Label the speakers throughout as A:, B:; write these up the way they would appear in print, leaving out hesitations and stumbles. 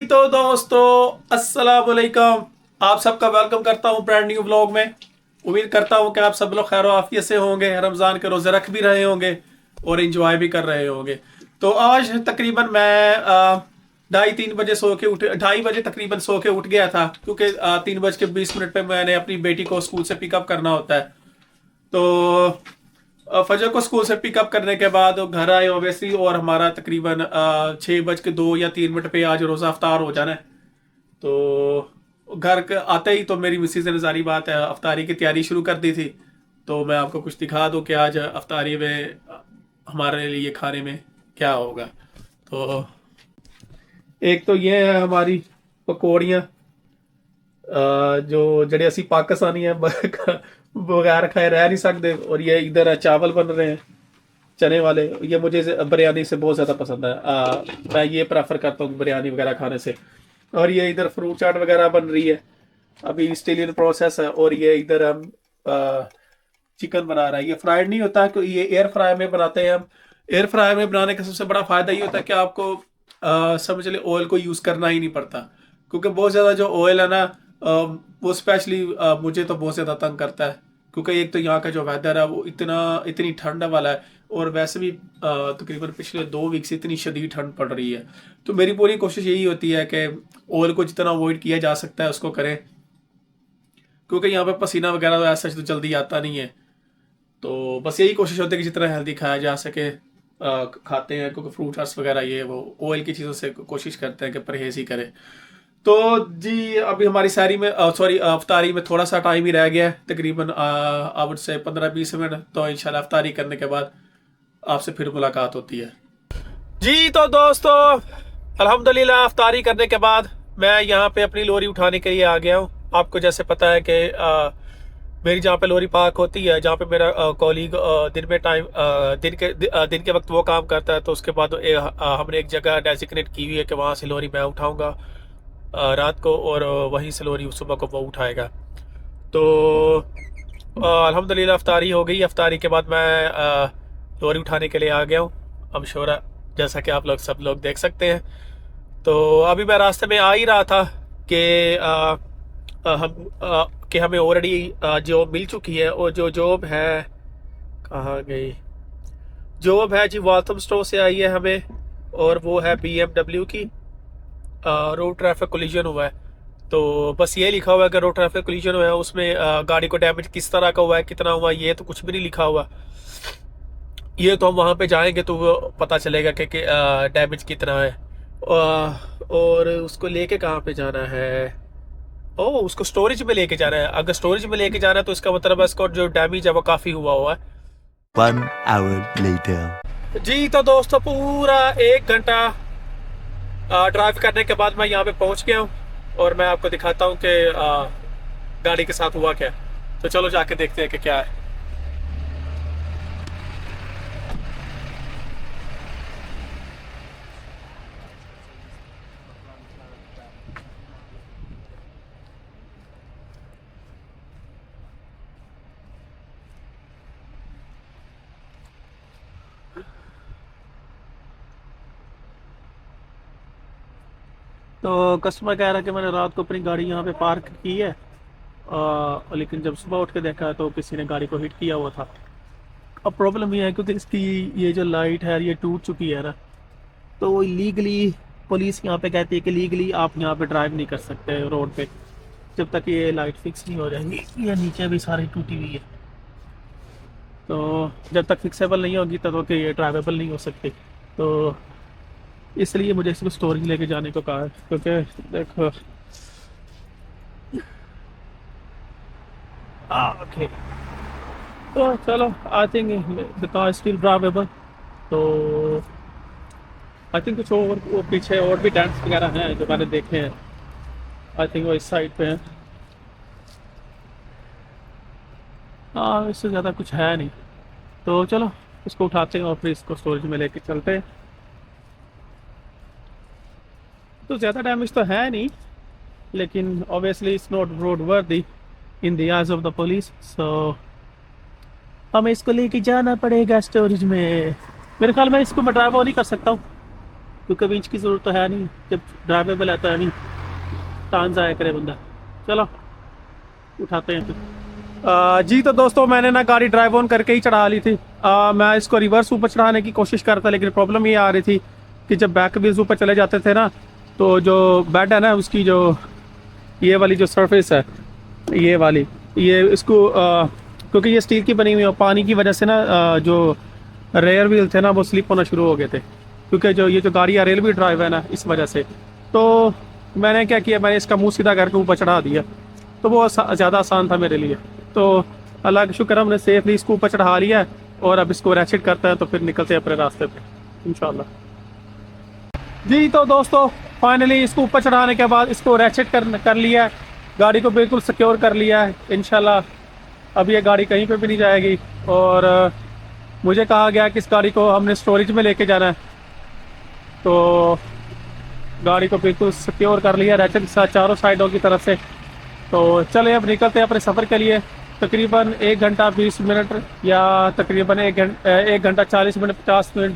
A: तो दोस्तों अस्सलाम वालेकुम। आप सबका वेलकम करता हूं ब्रांड न्यू ब्लॉग में। उम्मीद करता हूं कि आप सब लोग खैर आफियत से होंगे, रमज़ान के रोज़े रख भी रहे होंगे और इंजॉय भी कर रहे होंगे। तो आज तकरीबन मैं 2:30 बजे सो के उठ 2:30 बजे तकरीबन सो के उठ गया था, क्योंकि 3:20 पे मैंने अपनी बेटी को स्कूल से पिकअप करना होता है। तो फजर को स्कूल से पिकअप करने के बाद घर आए ओवैसी, और हमारा तकरीबन 6:02 या 3 मिनट पे आज रोज़ा अफ्तार हो जाना है। तो आते ही तो मेरी मिसेज ने जारी बात है अफ्तारी की तैयारी शुरू कर दी थी। तो मैं आपको कुछ दिखा दूं कि आज अफ्तारी में हमारे लिए खाने में क्या होगा। तो एक तो ये है हमारी पकौड़ियाँ, जो जड़े असी पाकिस्तानी है बगैर खाए रह नहीं सकते। और ये इधर चावल बन रहे हैं चने वाले, ये मुझे बिरयानी से बहुत ज़्यादा पसंद है। मैं ये प्रेफर करता हूँ बिरयानी वगैरह खाने से। और ये इधर फ्रूट चाट वगैरह बन रही है, अभी स्टिल इन प्रोसेस है। और ये इधर हम चिकन बना रहा है। ये फ्राइड नहीं होता, कि ये एयर फ्राई में बनाते हैं हम। एयर फ्राई में बनाने का सबसे बड़ा फ़ायदा ये होता है कि आपको समझ ले ऑयल को यूज़ करना ही नहीं पड़ता। क्योंकि बहुत ज़्यादा जो ऑयल है ना, वो स्पेशली मुझे तो बहुत ज़्यादा तंग करता है। क्योंकि एक तो यहाँ का जो वेदर है वो इतनी ठंड वाला है, और वैसे भी तकरीबन पिछले 2 वीक से इतनी शदीद ठंड पड़ रही है। तो मेरी पूरी कोशिश यही होती है कि ऑयल को जितना अवॉइड किया जा सकता है उसको करें, क्योंकि यहाँ पे पसीना वगैरह तो ऐसा तो जल्दी आता नहीं है। तो बस यही कोशिश होती है कि जितना हेल्दी खाया जा सके खाते हैं, क्योंकि फ्रूट्स वगैरह ये वो ऑयल की चीज़ों से कोशिश करते हैं कि परहेज़ ही करें। तो जी अभी हमारी सारी में अफ्तारी में थोड़ा सा टाइम ही रह गया है, तकरीबन अब से 15-20 मिनट। तो इंशाल्लाह अफ्तारी करने के बाद आपसे फिर मुलाकात होती है। जी तो दोस्तों अल्हम्दुलिल्लाह अफ्तारी करने के बाद मैं यहाँ पे अपनी लोरी उठाने के लिए आ गया हूँ। आपको जैसे पता है कि मेरी जहाँ पे लोरी पार्क होती है, जहाँ पे मेरा कॉलीग दिन में दिन के वक्त वो काम करता है, तो उसके बाद हमने एक जगह डेजिग्नेट की हुई है कि वहाँ से लोरी मैं उठाऊँगा रात को, और वहीं से लोरी सुबह को वो उठाएगा। तो अल्हम्दुलिल्लाह अफ्तारी हो गई। अफ्तारी के बाद मैं लोरी उठाने के लिए आ गया हूँ। अब शोरा जैसा कि आप लोग सब लोग देख सकते हैं। तो अभी मैं रास्ते में आ ही रहा था कि हमें ऑलरेडी जॉब मिल चुकी है। और जो जॉब है कहाँ गई, जॉब है जी वाल्थम स्टोर से आई है हमें, और वो है BMW की। रोड ट्रैफिक कोलिजन हुआ है, तो बस ये लिखा हुआ है कि रोड ट्रैफिक कोलिजन हुआ है। उसमें गाड़ी को डैमेज किस तरह का हुआ है, कितना हुआ, ये तो कुछ भी नहीं लिखा हुआ। ये तो हम वहाँ पे जाएंगे तो वो पता चलेगा कि डैमेज कितना है। और उसको लेके कहाँ पे जाना है, उसको स्टोरेज में लेके जाना है। अगर स्टोरेज में लेके जाना है तो इसका मतलब है इसको जो डैमेज है वो काफ़ी हुआ है।
B: 1 hour later.
A: जी तो दोस्तों पूरा 1 घंटा ड्राइव करने के बाद मैं यहाँ पे पहुँच गया हूँ, और मैं आपको दिखाता हूँ कि गाड़ी के साथ हुआ क्या। तो चलो जाके देखते हैं कि क्या है। तो कस्टमर कह रहा है कि मैंने रात को अपनी गाड़ी यहाँ पे पार्क की है, लेकिन जब सुबह उठ के देखा तो किसी ने गाड़ी को हिट किया हुआ था। अब प्रॉब्लम ये है क्योंकि इसकी ये जो लाइट है ये टूट चुकी है ना, तो लीगली पुलिस यहाँ पे कहती है कि लीगली आप यहाँ पे ड्राइव नहीं कर सकते रोड पे जब तक ये लाइट फिक्स नहीं हो जाएगी। ये नीचे भी सारी टूटी हुई है, तो जब तक फिक्सेबल नहीं होगी तब तक ये ड्राइवेबल नहीं हो सकती। तो इसलिए मुझे इसको स्टोरेज लेके जाने को कहा है, क्योंकि देखो ओके। तो चलो I think the car still drivable. तो आई थिंक कुछ और वो पीछे और भी डेंट्स वगैरह हैं जो मैंने देखे हैं। आई थिंक वो इस साइड पे हैं। हाँ इससे ज़्यादा कुछ है नहीं। तो चलो इसको उठाते हैं और फिर इसको स्टोरेज में लेके चलते हैं। तो ज़्यादा डैमेज तो है नहीं, लेकिन obviously it's not road worthy in the eyes of the police. So हमें इसको लेके जाना पड़ेगा स्टोरेज में। मेरे ख्याल में इसको मैं ड्राइव नहीं कर सकता हूँ। क्योंकि विंच की ज़रूरत तो है नहीं, जब ड्राइवेबल आता है नहीं टान ज़ाया करे बंदा। चलो उठाते हैं फिर। जी तो दोस्तों मैंने ना गाड़ी ड्राइव ऑन करके ही चढ़ा ली थी। मैं इसको रिवर्स ऊपर चढ़ाने की कोशिश करता, लेकिन प्रॉब्लम ये आ रही थी कि जब बैक व्हील्स ऊपर चले जाते थे ना, तो जो बेड है ना उसकी जो ये वाली जो सरफेस है, ये वाली, ये इसको क्योंकि ये स्टील की बनी हुई है, पानी की वजह से ना जो रेयर व्हील थे ना वो स्लिप होना शुरू हो गए थे, क्योंकि जो ये जो गाड़ी है रेलवे ड्राइव है ना, इस वजह से। तो मैंने क्या किया, मैंने इसका मुंह सीधा करके ऊपर चढ़ा दिया, तो वो ज़्यादा आसान था मेरे लिए। तो अल्लाह का शुक्र हमने सेफली इसको ऊपर चढ़ा लिया है, और अब इसको रैचेट करते हैं तो फिर निकलते हैं अपने रास्ते पे इंशाल्लाह। जी तो दोस्तों फाइनली इसको ऊपर चढ़ाने के बाद इसको रैचेट कर लिया है, गाड़ी को बिल्कुल सिक्योर कर लिया है इंशाल्लाह। अब ये गाड़ी कहीं पे भी नहीं जाएगी, और मुझे कहा गया कि इस गाड़ी को हमने स्टोरेज में लेके जाना है, तो गाड़ी को बिल्कुल सिक्योर कर लिया रैचेट के साथ चारों साइडों की तरफ से। तो चले अब निकलते हैं अपने सफ़र के लिए। तकरीबन 1 घंटा 20 मिनट या तकरीबन 1 घंटा 40 minute 50 minute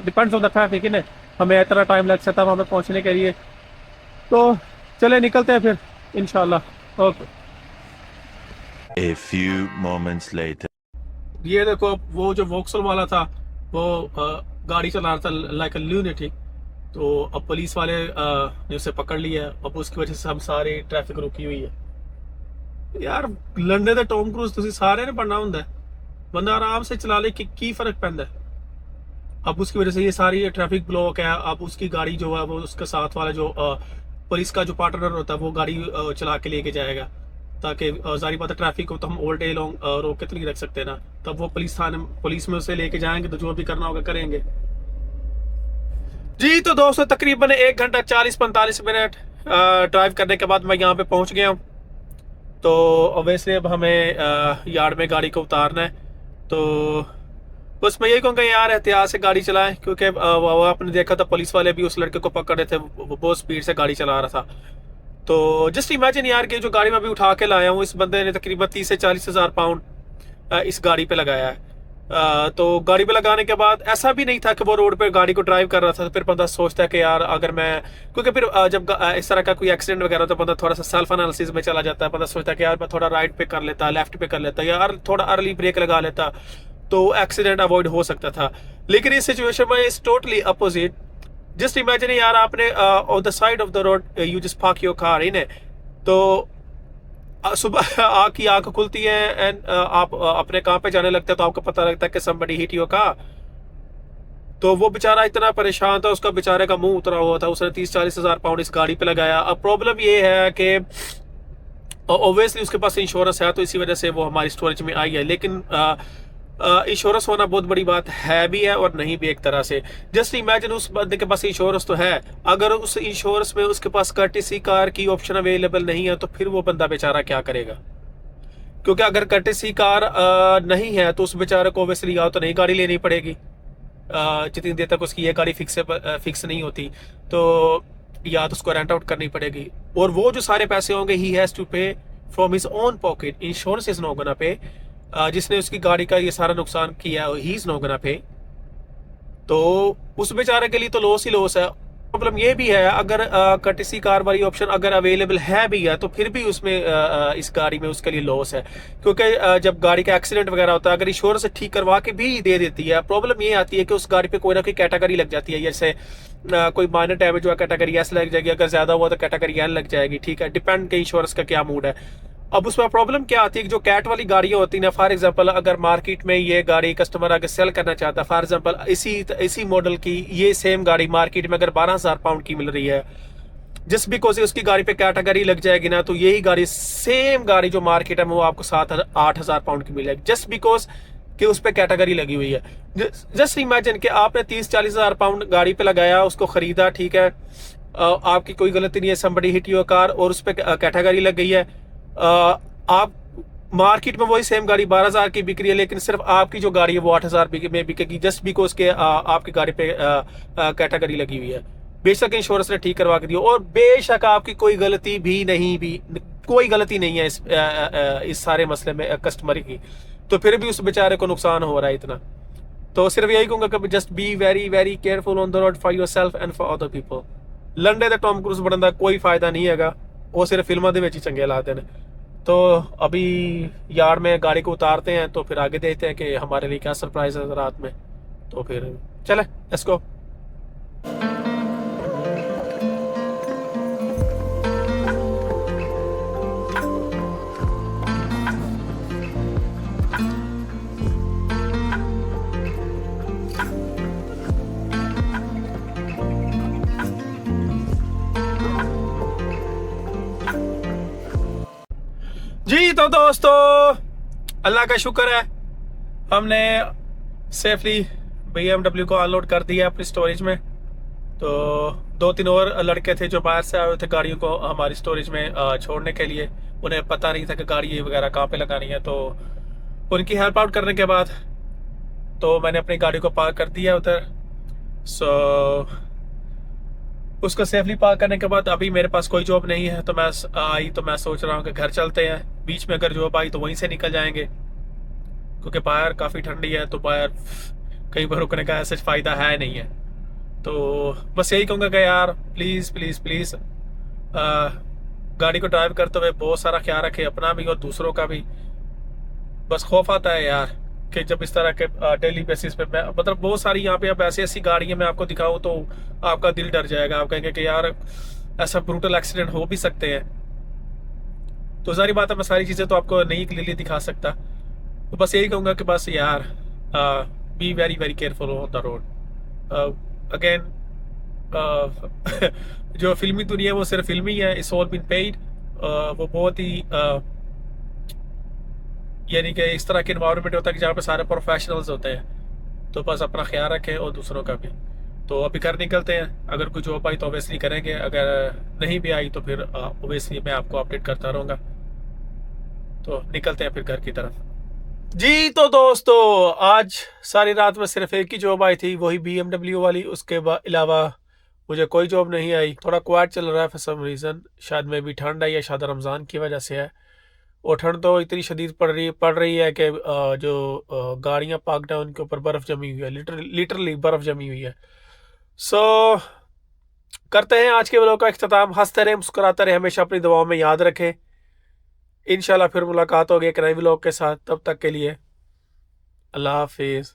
A: depends on the traffic है, हमें इतना टाइम लग सकता है वहाँ पे पहुँचने के लिए। तो चले निकलते हैं फिर इंशाल्लाह। Okay.
B: A few moments later.
A: ये देखो, अब वो जो वोक्सल वाला था वो गाड़ी चला रहा था लाइक अ ल्यूनेटिक, तो अब पुलिस वाले ने उसे पकड़ लिया। अब उसकी वजह से हम सारी ट्रैफिक रुकी हुई है यार। लंडन ਦਾ टॉम क्रूज ਤੁਸੀਂ सारे ने पढ़ना ਹੁੰਦਾ, बंदा आराम से चला ले की फर्क पैंदा है। अब उसकी वजह से ये सारी ट्रैफिक ब्लॉक है। अब उसकी गाड़ी जो है वो उसके साथ वाला जो पुलिस का जो पार्टनर होता है वो गाड़ी चला के लेके जाएगा, ताकि जारी बात है ट्रैफिक को तो हम ऑल डे लॉन्ग रोक के तो नहीं रख सकते ना। तब वो पुलिस में उसे लेके जाएंगे, तो जो भी करना होगा करेंगे। जी तो दोस्तों तकरीबन 1 घंटा 40-45 मिनट ड्राइव करने के बाद मैं यहाँ पे पहुँच गया हूँ। तो ऑब्वियसली अब हमें यार्ड में गाड़ी को उतारना है। तो बस मैं यही कहूँगा यार एहतियात से गाड़ी चलाएं, क्योंकि आपने देखा था पुलिस वाले भी उस लड़के को पकड़ रहे थे, वो बहुत स्पीड से गाड़ी चला रहा था। तो जस्ट इमेजिन यार कि जो गाड़ी में अभी उठा के लाया हूँ, इस बंदे ने तकरीबन 30 से 40 हज़ार पाउंड इस गाड़ी पे लगाया है। तो गाड़ी पे लगाने के बाद ऐसा भी नहीं था कि वो रोड पे गाड़ी को ड्राइव कर रहा था। तो फिर बंदा सोचता है कि यार अगर मैं, क्योंकि फिर जब इस तरह का कोई एक्सीडेंट वगैरह तो बंदा थोड़ा सा सेल्फ एनालिसिस में चला जाता है। बंदा सोचता है कि यार मैं थोड़ा राइट पे कर लेता, लेफ्ट पे कर लेता, यार थोड़ा अर्ली ब्रेक लगा लेता तो एक्सीडेंट अवॉइड हो सकता था। लेकिन इस सिचुएशन में is totally opposite. Just imagine यार आपने on the side of the road you just park your car in, तो सुबह आपकी आंख खुलती है एंड आप अपने काम पे जाने लगते हैं, तो आपको पता लगता है कि somebody hit your car। तो वो बेचारा इतना परेशान था, उसका बेचारे का मुंह उतरा हुआ था, उसने 30-40 हज़ार पाउंड इस गाड़ी पे लगाया। अब प्रॉब्लम ये है कि ऑब्वियसली उसके पास इंश्योरेंस है, तो इसी वजह से वो हमारी स्टोरेज में आई है। लेकिन इंश्योरेंस होना बहुत बड़ी बात है भी है और नहीं भी एक तरह से। जस्ट इमेजिन उस बंदे के पास इंश्योरेंस तो है, अगर उस इंश्योरेंस में उसके पास कर्टेसी कार की ऑप्शन अवेलेबल नहीं है, तो फिर वो बंदा बेचारा क्या करेगा? क्योंकि अगर कर्टेसी कार नहीं है तो उस बेचारे को ऑब्वियसली या तो नई गाड़ी लेनी पड़ेगी, जितनी देर तक उसकी ये गाड़ी फिक्स नहीं होती, तो या तो उसको रेंट आउट करनी पड़ेगी। और वो जो सारे पैसे होंगे ही हैज टू पे from his own pocket. Insurance is not gonna pay. जिसने उसकी गाड़ी का ये सारा नुकसान किया he is not gonna pay. तो उस बेचारे के लिए तो लॉस ही लॉस है। प्रॉब्लम ये भी है, अगर कर्टेसी कार वाली ऑप्शन अगर अवेलेबल है भी है, तो फिर भी उसमें इस गाड़ी में उसके लिए लॉस है। क्योंकि जब गाड़ी का एक्सीडेंट वगैरह होता है, अगर इंश्योरेंस ठीक करवा के भी दे देती है, प्रॉब्लम ये आती है कि उस गाड़ी पे कोई ना कोई कैटेगरी लग जाती है। जैसे कोई माइनर डैमेज हुआ कैटेगरी एस लग जाएगी, अगर ज्यादा हुआ तो कैटेगरी एन लग जाएगी। ठीक है, डिपेंड के इंश्योरेंस का क्या मूड है। अब उसमें प्रॉब्लम क्या आती है कि जो कैट वाली गाड़ियां होती है ना, फॉर एग्जांपल अगर मार्केट में ये गाड़ी कस्टमर अगर सेल करना चाहता है, फॉर एग्जांपल इसी मॉडल की ये सेम गाड़ी मार्केट में अगर 12,000 पाउंड की मिल रही है, जस्ट बिकॉज उसकी गाड़ी पे कैटेगरी लग जाएगी ना, तो यही गाड़ी सेम गाड़ी जो मार्केट है वो आपको 7-8 हज़ार पाउंड की मिलेगी, जस्ट बिकॉज कि उस पर कैटेगरी लगी हुई है। जस्ट इमेजिन कि आपने 30-40 हज़ार पाउंड गाड़ी पे लगाया, उसको खरीदा, ठीक है, आपकी कोई गलती नहीं है, समबडी हिट योर कार और उस पर कैटेगरी लग गई है। आप मार्केट में वही सेम गाड़ी 12,000 की बिक रही है, लेकिन सिर्फ आपकी जो गाड़ी है वो 8,000 में बिकेगी, जस्ट बिकॉज के आपकी गाड़ी पे कैटेगरी लगी हुई है। बेशक इंश्योरेंस ने ठीक करवा के दिया और बेशक आपकी कोई गलती नहीं है इस सारे मसले में कस्टमर की, तो फिर भी उस बेचारे को नुकसान हो रहा है इतना। तो सिर्फ यही कहूँगा कि just be very very careful on the road for yourself and for other people. लंडे तो टॉम क्रूज बनने का कोई फायदा नहीं हैगा, वो सिर्फ फिल्मों के चंगे लाते हैं। तो अभी यार्ड में गाड़ी को उतारते हैं, तो फिर आगे देखते हैं कि हमारे लिए क्या सरप्राइज है रात में। तो फिर चले, लेट्स गो। जी तो दोस्तों, अल्लाह का शुक्र है, हमने सेफली BMW को अनलोड कर दिया अपनी स्टोरेज में। तो 2-3 और लड़के थे जो बाहर से आए हुए थे गाड़ियों को हमारी स्टोरेज में छोड़ने के लिए। उन्हें पता नहीं था कि गाड़ी वगैरह कहाँ पे लगानी है, तो उनकी हेल्प आउट करने के बाद तो मैंने अपनी गाड़ी को पार्क कर दिया उधर। उसको सेफली पार्क करने के बाद अभी मेरे पास कोई जॉब नहीं है, तो मैं सोच रहा हूँ कि घर चलते हैं। बीच में अगर जॉब आई तो वहीं से निकल जाएंगे, क्योंकि बाहर काफ़ी ठंडी है, तो बाहर कहीं पर रुकने का ऐसा फ़ायदा है नहीं है। तो बस यही कहूँगा कि यार प्लीज़ प्लीज़ प्लीज़ गाड़ी को ड्राइव करते हुए बहुत सारा ख्याल रखें, अपना भी और दूसरों का भी। बस खौफ आता है यार कि जब इस तरह के डेली बेसिस पे मैं मतलब बहुत सारी यहाँ पे अब ऐसी ऐसी गाड़ियाँ मैं आपको दिखाऊँ तो आपका दिल डर जाएगा। आप कहेंगे कि यार ऐसा ब्रूटल एक्सीडेंट हो भी सकते हैं। तो सारी बात है, मैं सारी चीज़ें तो आपको नहीं क्लियरली दिखा सकता। तो बस यही कहूँगा कि बस यार B very very careful on the road. Again जो फिल्मी दुनिया है वो सिर्फ फिल्मी है, इट्स ऑल बीन पेड। वो बहुत ही यानी कि इस तरह के इन्वायरमेंट होता है कि जहाँ पे सारे प्रोफेशनल्स होते हैं। तो बस अपना ख्याल रखें और दूसरों का भी। तो अभी घर निकलते हैं, अगर कुछ जॉब आई तो ऑब्वियसली करेंगे, अगर नहीं भी आई तो फिर ऑब्वियसली मैं आपको अपडेट करता रहूँगा। तो निकलते हैं फिर घर की तरफ। जी तो दोस्तों, आज सारी रात में सिर्फ एक ही जॉब आई थी, वही BMW वाली। उसके अलावा मुझे कोई जॉब नहीं आई। थोड़ा क्वाइट चल रहा है फॉर सम रीज़न, शायद में भी ठंड है या शायद रमज़ान की वजह से है। और ठंड तो इतनी शदीद पड़ रही है कि जो गाड़ियाँ पार्कड हैं उनके ऊपर बर्फ़ जमी हुई है, लिटरली बर्फ़ जमी हुई है। सो करते हैं आज के व्लॉग का इख्तिताम। हंसते रहें, मुस्कुराते रहें, हमेशा अपनी दुआओं में याद रखें। इंशाल्लाह फिर मुलाकात होगी एक नए व्लॉग के साथ। तब तक के लिए अल्लाह हाफिज़।